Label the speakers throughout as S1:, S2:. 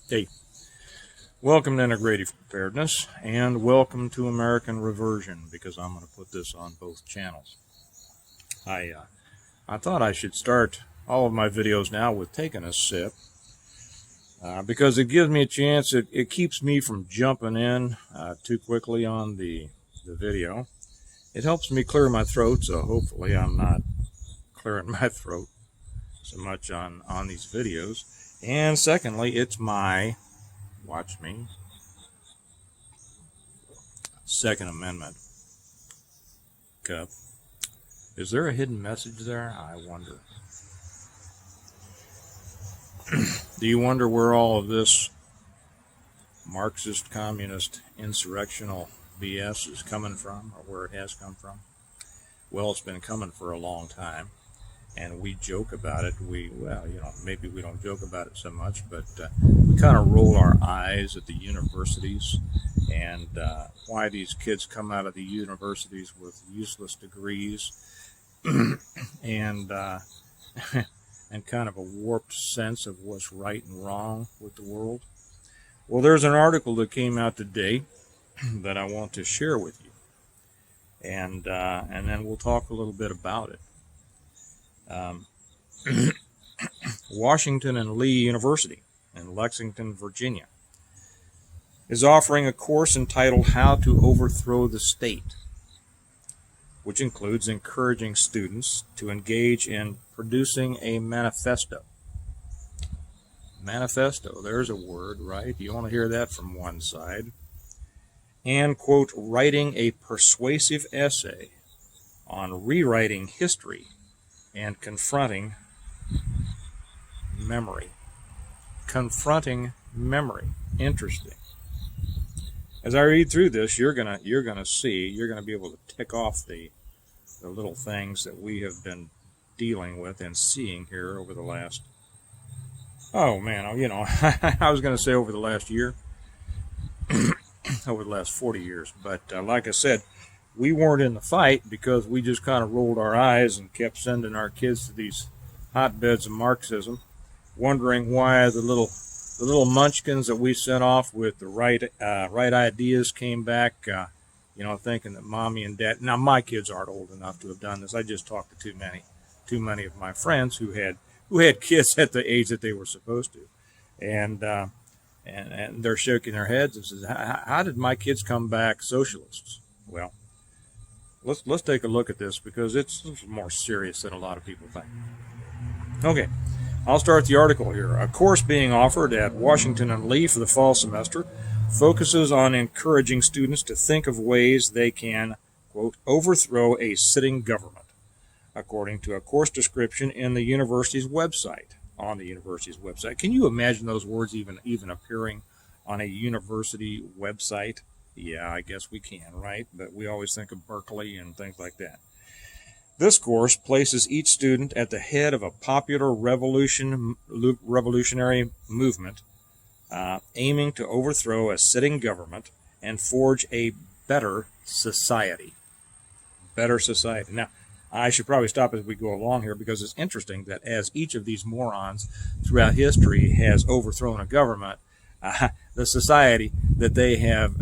S1: Hey, welcome to Integrative Preparedness, and welcome to American Reversion, because I'm going to put this on both channels. I thought I should start all of my videos now with taking a sip, because it gives me a chance. It keeps me from jumping in too quickly on the video. It helps me clear my throat, so hopefully I'm not clearing my throat so much on these videos. And secondly, it's my, watch me, Second Amendment cup. Is there a hidden message there? I wonder. Do you wonder where all of this Marxist, communist, insurrectional BS is coming from, or where it has come from? Well, it's been coming for a long time, and we joke about it. Maybe we don't joke about it so much, but we kind of roll our eyes at the universities and why these kids come out of the universities with useless degrees and and kind of a warped sense of what's right and wrong with the world. Well, there's an article that came out today that I want to share with you, and then we'll talk a little bit about it. Washington and Lee University in Lexington, Virginia, is offering a course entitled How to Overthrow the State, which includes encouraging students to engage in producing a manifesto. Manifesto, there's a word, right? You want to hear that from one side. And, quote, writing a persuasive essay on rewriting history and confronting memory. Confronting memory. Interesting. As I read through this, you're gonna be able to tick off the little things that we have been dealing with and seeing here over the last, I was going to say over the last year, over the last 40 years. But like I said, we weren't in the fight because we just kind of rolled our eyes and kept sending our kids to these hotbeds of Marxism, wondering why the little munchkins that we sent off with the right ideas came back, thinking that mommy and dad. Now, my kids aren't old enough to have done this. I just talked to too many of my friends who had kids at the age that they were supposed to, and they're shaking their heads and says, "How did my kids come back socialists?" Well, let's take a look at this, because it's more serious than a lot of people think. Okay. I'll start the article here. A course being offered at Washington and Lee for the fall semester focuses on encouraging students to think of ways they can, quote, overthrow a sitting government, according to a course description in the university's website, on the university's website. Can you imagine those words even appearing on a university website? Yeah, I guess we can, right? But we always think of Berkeley and things like that. This course places each student at the head of a popular revolutionary movement aiming to overthrow a sitting government and forge a better society. Better society. Now, I should probably stop as we go along here, because it's interesting that as each of these morons throughout history has overthrown a government, the society that they have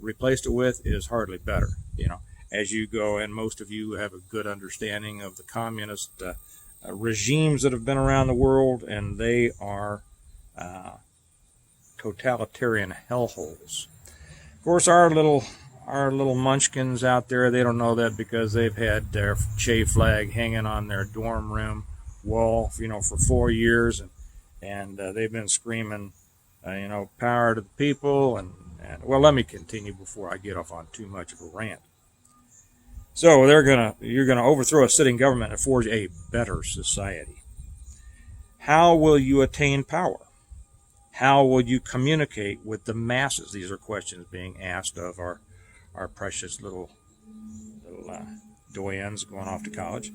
S1: replaced it with is hardly better, as you go, and most of you have a good understanding of the communist regimes that have been around the world, and they are totalitarian hellholes. Of course, our little munchkins out there, they don't know that, because they've had their Che flag hanging on their dorm room wall, for 4 years, and they've been screaming, power to the people, and well, let me continue before I get off on too much of a rant. So you're gonna overthrow a sitting government and forge a better society. How will you attain power? How will you communicate with the masses? These are questions being asked of our precious little doyens going off to college.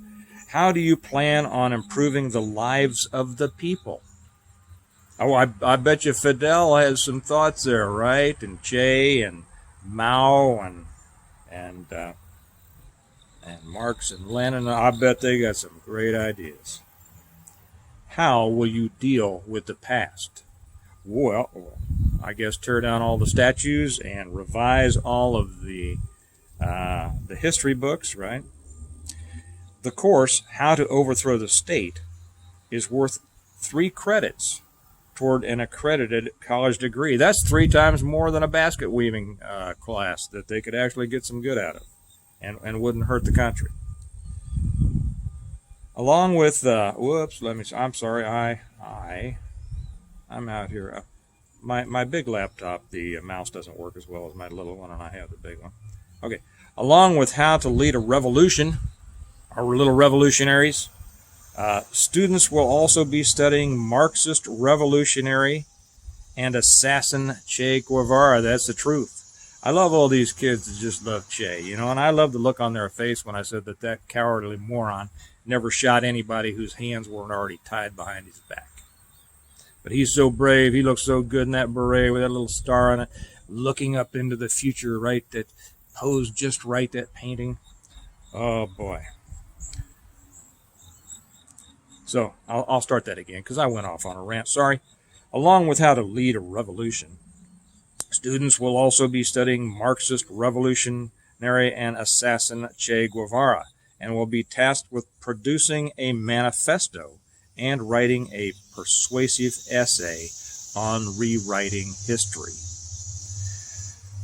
S1: How do you plan on improving the lives of the people? Oh, I bet you Fidel has some thoughts there, right? And Che and Mao and Marx and Lenin, I bet they got some great ideas. How will you deal with the past? well, I guess tear down all the statues and revise all of the history books, right? The course, How to Overthrow the State, is worth 3 credits toward an accredited college degree. That's 3 times more than a basket weaving class that they could actually get some good out of, and wouldn't hurt the country. Along with, I'm sorry, I'm out here. My big laptop, the mouse doesn't work as well as my little one, and I have the big one. Okay. Along with How to Lead a Revolution, our little revolutionaries, students will also be studying Marxist revolutionary and assassin Che Guevara. That's the truth. I love all these kids that just love Che, you know, and I love the look on their face when I said that cowardly moron never shot anybody whose hands weren't already tied behind his back. But he's so brave. He looks so good in that beret with that little star on it, looking up into the future, right? That posed just right, that painting. Oh, boy. So I'll start that again because I went off on a rant. Sorry. Along with How to Lead a Revolution, students will also be studying Marxist revolutionary and assassin Che Guevara, and will be tasked with producing a manifesto and writing a persuasive essay on rewriting history.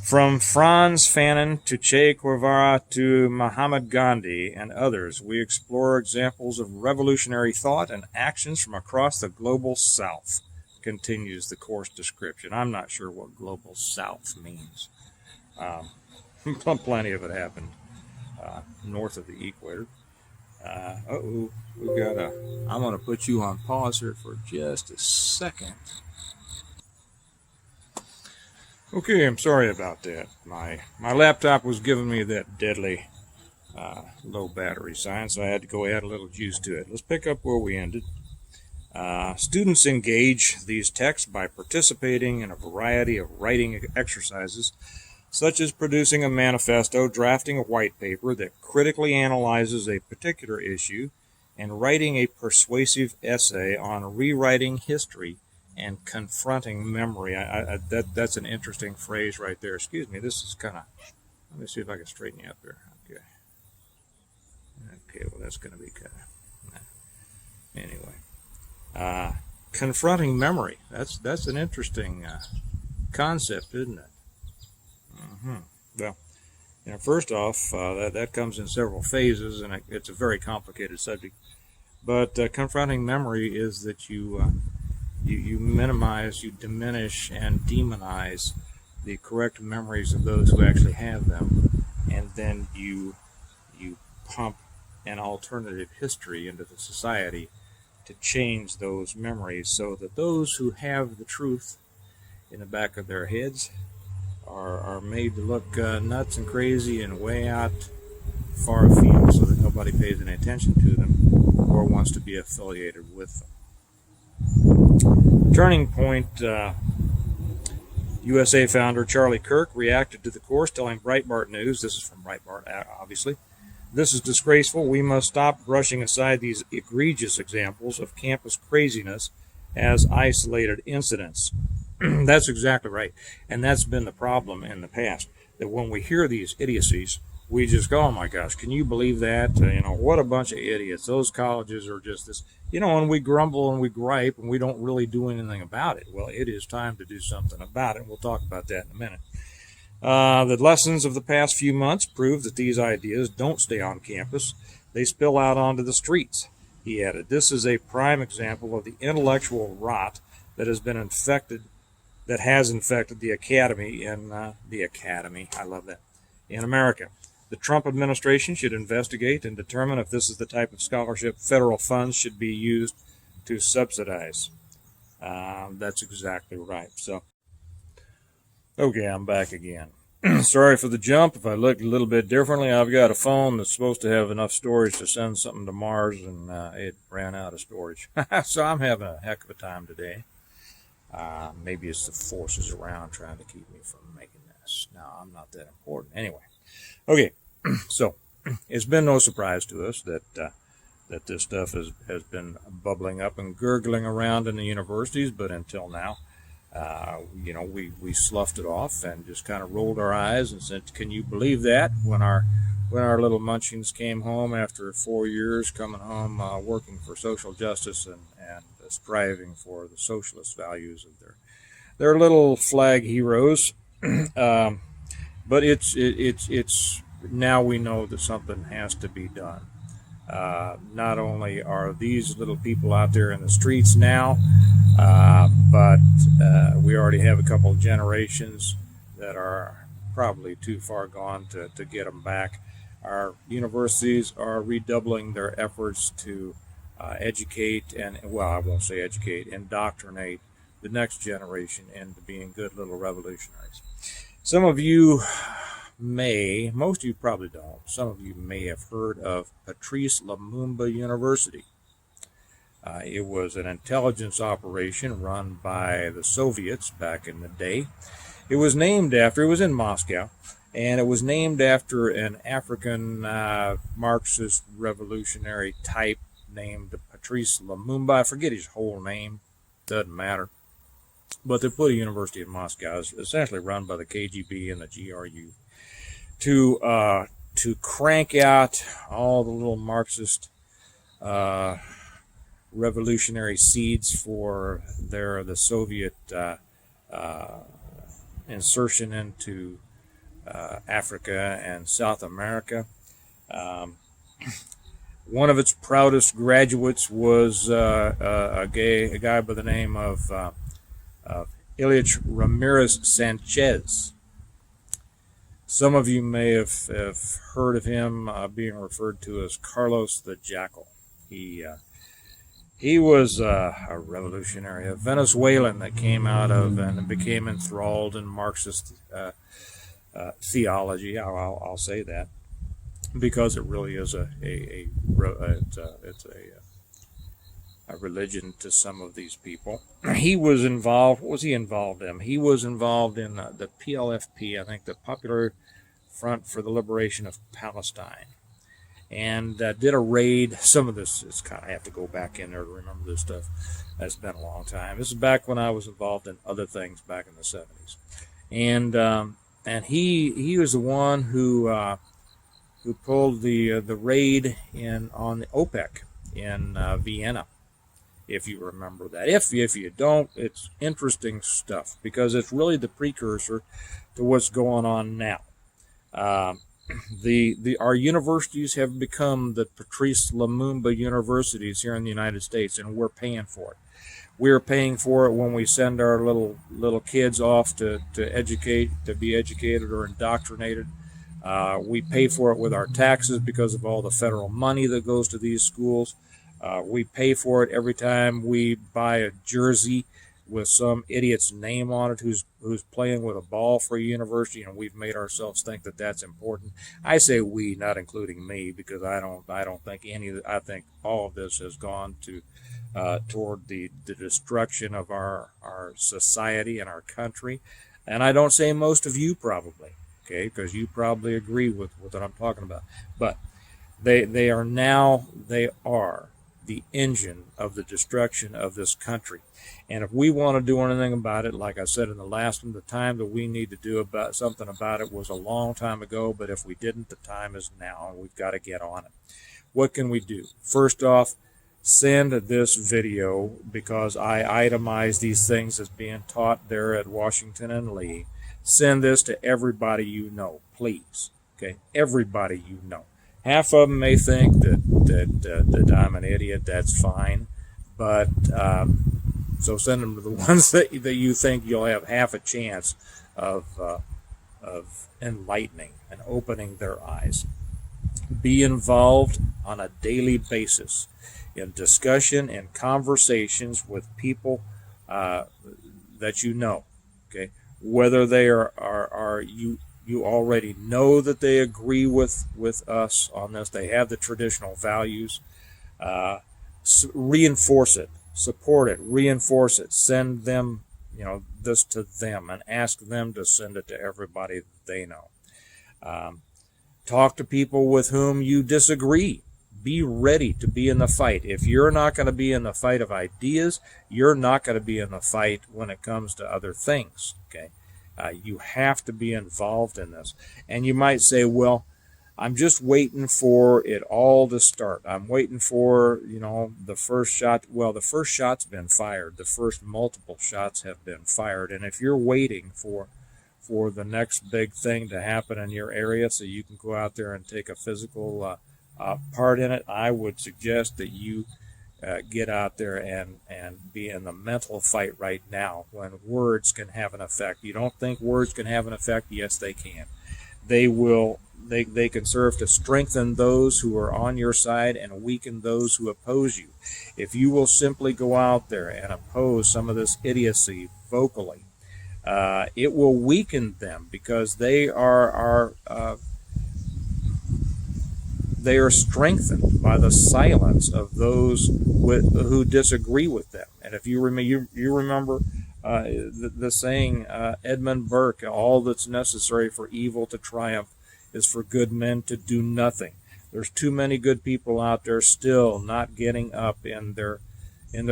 S1: From Franz Fanon to Che Guevara to Mahatma Gandhi and others, we explore examples of revolutionary thought and actions from across the global South, continues the course description. I'm not sure what global South means. Plenty of it happened north of the equator. I'm going to put you on pause here for just a second. Okay, I'm sorry about that. My laptop was giving me that deadly low battery sign, so I had to go add a little juice to it. Let's pick up where we ended. Students engage these texts by participating in a variety of writing exercises, such as producing a manifesto, drafting a white paper that critically analyzes a particular issue, and writing a persuasive essay on rewriting history and confronting memory. That's an interesting phrase right there. Excuse me, this is kind of, let me see if I can straighten you up here. Okay, well, that's going to be kind of, anyway. Confronting memory, that's an interesting concept, isn't it? Well, first off, that comes in several phases, and it's a very complicated subject. But confronting memory is that you minimize, you diminish, and demonize the correct memories of those who actually have them, and then you pump an alternative history into the society to change those memories so that those who have the truth in the back of their heads are made to look nuts and crazy and way out far afield so that nobody pays any attention to them or wants to be affiliated with them. Turning point, USA founder Charlie Kirk reacted to the course, telling Breitbart News, this is from Breitbart, obviously, "This is disgraceful. We must stop brushing aside these egregious examples of campus craziness as isolated incidents." That's exactly right. And that's been the problem in the past, that when we hear these idiocies, we just go, oh my gosh, can you believe that? What a bunch of idiots. Those colleges are just this, and we grumble and we gripe and we don't really do anything about it. Well, it is time to do something about it. We'll talk about that in a minute. The lessons of the past few months prove that these ideas don't stay on campus. They spill out onto the streets, he added. This is a prime example of the intellectual rot that has infected the academy I love that, in America. The Trump administration should investigate and determine if this is the type of scholarship federal funds should be used to subsidize. That's exactly right. So, okay, I'm back again. Sorry for the jump. If I looked a little bit differently, I've got a phone that's supposed to have enough storage to send something to Mars, and it ran out of storage. So I'm having a heck of a time today. Maybe it's the forces around trying to keep me from making this. No, I'm not that important. Anyway, okay, so it's been no surprise to us that this stuff has been bubbling up and gurgling around in the universities, but until now, We sloughed it off and just kind of rolled our eyes and said, "Can you believe that?" When our little munchkins came home after 4 years, coming home working for social justice and striving for the socialist values of their little flag heroes. But it's now we know that something has to be done. Not only are these little people out there in the streets now, but we already have a couple of generations that are probably too far gone to get them back. Our universities are redoubling their efforts to educate I won't say educate, indoctrinate the next generation into being good little revolutionaries. Some of you most of you probably don't, some of you may have heard of Patrice Lumumba University. It was an intelligence operation run by the Soviets back in the day. It was in Moscow, and it was named after an African Marxist revolutionary type named Patrice Lumumba. I forget his whole name, doesn't matter. But they put a university in Moscow. It's essentially run by the KGB and the GRU to crank out all the little Marxist revolutionary seeds for the Soviet insertion into Africa and South America. One of its proudest graduates was a guy by the name of Ilyich Ramirez Sanchez. Some of you may have heard of him being referred to as Carlos the Jackal. He was a revolutionary, a Venezuelan that came out of and became enthralled in Marxist theology. I'll say that because it really is a religion to some of these people. He was involved. What was he involved in? He was involved in the PLFP, I think, the Popular Front for the Liberation of Palestine, and did a raid. Some of this is I have to go back in there to remember this stuff. That's been a long time. This is back when I was involved in other things back in the 70s, and he was the one who pulled the raid on the OPEC in Vienna. If you remember that. If you don't, it's interesting stuff because it's really the precursor to what's going on now. Our universities have become the Patrice Lumumba universities here in the United States, and we're paying for it. We're paying for it when we send our little kids off to be educated or indoctrinated. We pay for it with our taxes because of all the federal money that goes to these schools. We pay for it every time we buy a jersey with some idiot's name on it who's playing with a ball for a university, and we've made ourselves think that that's important. I say we, not including me, because I don't think I think all of this has gone toward the destruction of our society and our country. And I don't say most of you probably, okay, because you probably agree with what I'm talking about. But they are the engine of the destruction of this country. And if we want to do anything about it, like I said in the last one, the time that we need to do something about it was a long time ago, but if we didn't, the time is now, and we've got to get on it. What can we do? First off, send this video, because I itemize these things as being taught there at Washington and Lee. Send this to everybody you know, please. Okay, everybody you know. Half of them may think that I'm an idiot. That's fine, but so send them to the ones that you think you'll have half a chance of enlightening and opening their eyes. Be involved on a daily basis in discussion and conversations with people that you know. Okay, whether they are you already know that they agree with us on this. They have the traditional values. Reinforce it, support it, reinforce it. Send them, this to them, and ask them to send it to everybody that they know. Talk to people with whom you disagree. Be ready to be in the fight. If you're not going to be in the fight of ideas, you're not going to be in the fight when it comes to other things. Okay, you have to be involved in this. And you might say, well, I'm just waiting for it all to start. I'm waiting for, the first shot. Well, the first shot's been fired. The first multiple shots have been fired. And if you're waiting for the next big thing to happen in your area so you can go out there and take a physical part in it, I would suggest that you get out there and be in the mental fight right now when words can have an effect. You don't think words can have an effect? Yes, they can. They will. They can serve to strengthen those who are on your side and weaken those who oppose you. If you will simply go out there and oppose some of this idiocy vocally, it will weaken them because they are strengthened by the silence of those who disagree with them. And if you remember the saying, Edmund Burke, all that's necessary for evil to triumph is for good men to do nothing. There's too many good people out there still not getting up in their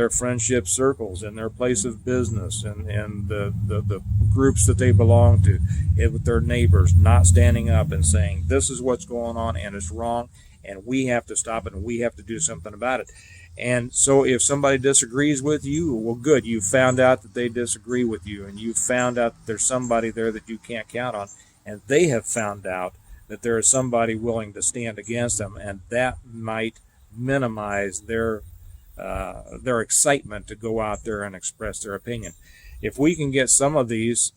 S1: friendship circles, in their place of business, and the groups that they belong to, with their neighbors, not standing up and saying, this is what's going on and it's wrong, and we have to stop it and we have to do something about it. And so if somebody disagrees with you, well, good, you found out that they disagree with you, and you found out that there's somebody there that you can't count on, and they have found out that there is somebody willing to stand against them, and that might minimize their excitement to go out there and express their opinion. If we can get some of these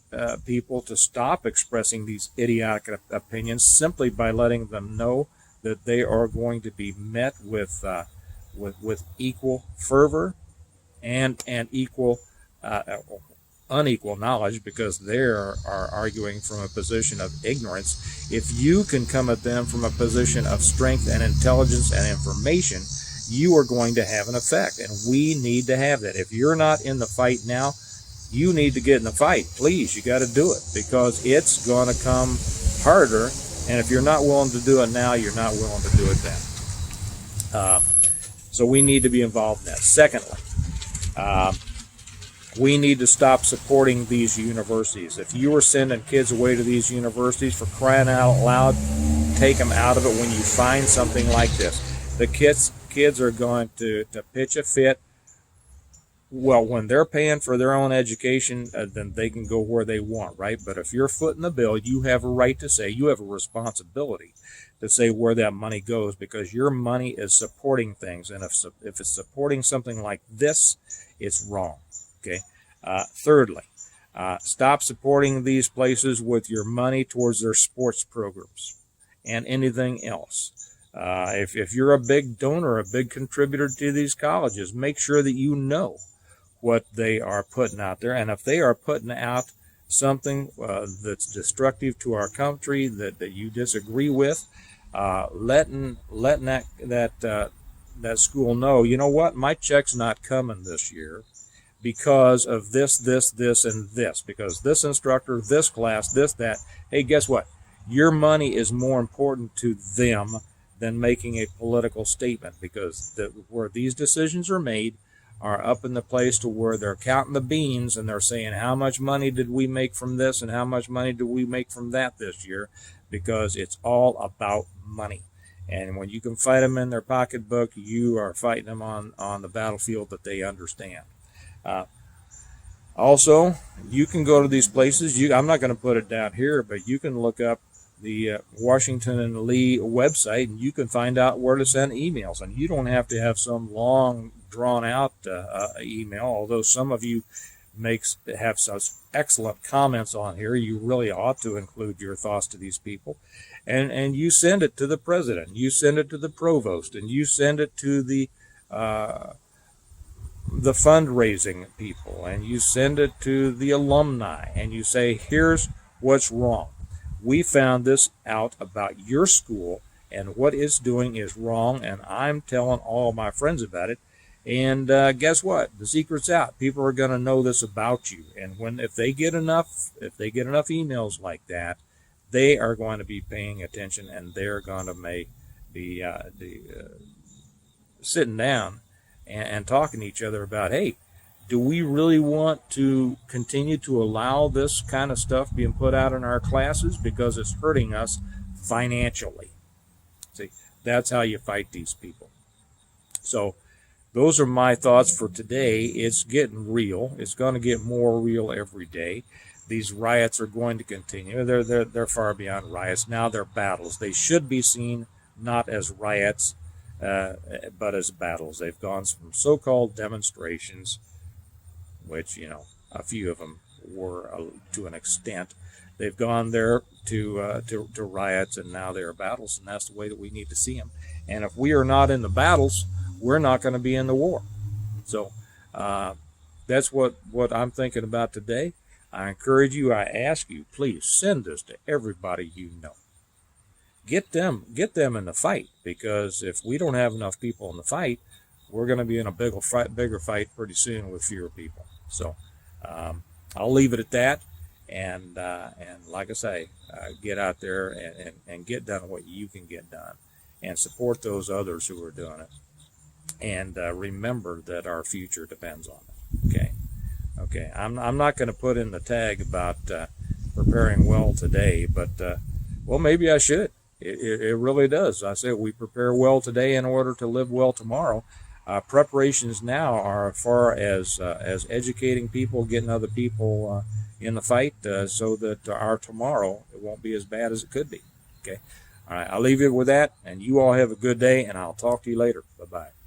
S1: people to stop expressing these idiotic opinions simply by letting them know that they are going to be met with equal fervor and equal unequal knowledge, because they are arguing from a position of ignorance. If you can come at them from a position of strength and intelligence and information, you are going to have an effect, and we need to have that. If you're not in the fight now, you need to get in the fight. Please, you got to do it, because it's going to come harder, and if you're not willing to do it now, you're not willing to do it then. So we need to be involved in that. Secondly, we need to stop supporting these universities. If you are sending kids away to these universities, for crying out loud, take them out of it when you find something like this. The kids are going to pitch a fit. Well, when they're paying for their own education, then they can go where they want, right? But if you're footing the bill, you have a right to say, you have a responsibility to say where that money goes, because your money is supporting things. And if it's supporting something like this, it's wrong. Okay. Thirdly, stop supporting these places with your money towards their sports programs and anything else. If you're a big donor, a big contributor to these colleges, make sure that you know what they are putting out there. And if they are putting out something that's destructive to our country that you disagree with, letting that school know, you know what, my check's not coming this year because of this, and this, because this instructor, this class, this, that. Hey, guess what? Your money is more important to them than making a political statement, because where these decisions are made are up in the place to where they're counting the beans and they're saying, how much money did we make from this and how much money did we make from that this year? Because it's all about money. And when you can fight them in their pocketbook, you are fighting them on the battlefield that they understand. Also, you can go to these places. I'm not going to put it down here, but you can look up the Washington and Lee website, and you can find out where to send emails. And you don't have to have some long, drawn-out email, although some of you have such excellent comments on here. You really ought to include your thoughts to these people. And you send it to the president, you send it to the provost, and you send it to the fundraising people, and you send it to the alumni, and you say, here's what's wrong. We found this out about your school, and what it's doing is wrong, and I'm telling all my friends about it. And guess what? The secret's out. People are going to know this about you. And if they get enough emails like that, they are going to be paying attention, and they're going to sitting down and talking to each other about, hey, do we really want to continue to allow this kind of stuff being put out in our classes because it's hurting us financially? See, that's how you fight these people. So those are my thoughts for today. It's getting real. It's going to get more real every day. These riots are going to continue. They're far beyond riots. Now they're battles. They should be seen not as riots, but as battles. They've gone from so-called demonstrations, which, a few of them were to an extent. They've gone there to riots, and now they're battles, and that's the way that we need to see them. And if we are not in the battles, we're not going to be in the war. So that's what I'm thinking about today. I encourage you, I ask you, please send this to everybody you know. Get them in the fight, because if we don't have enough people in the fight, we're going to be in a bigger fight pretty soon with fewer people. So I'll leave it at that, and like I say, get out there and get done what you can get done, and support those others who are doing it, and remember that our future depends on it. Okay. I'm not going to put in the tag about preparing well today, but well, maybe I should. It really does. I say we prepare well today in order to live well tomorrow. Preparations now are as far as educating people, getting other people in the fight, so that our tomorrow, it won't be as bad as it could be. Okay. All right. I'll leave you with that, and you all have a good day, and I'll talk to you later. Bye-bye.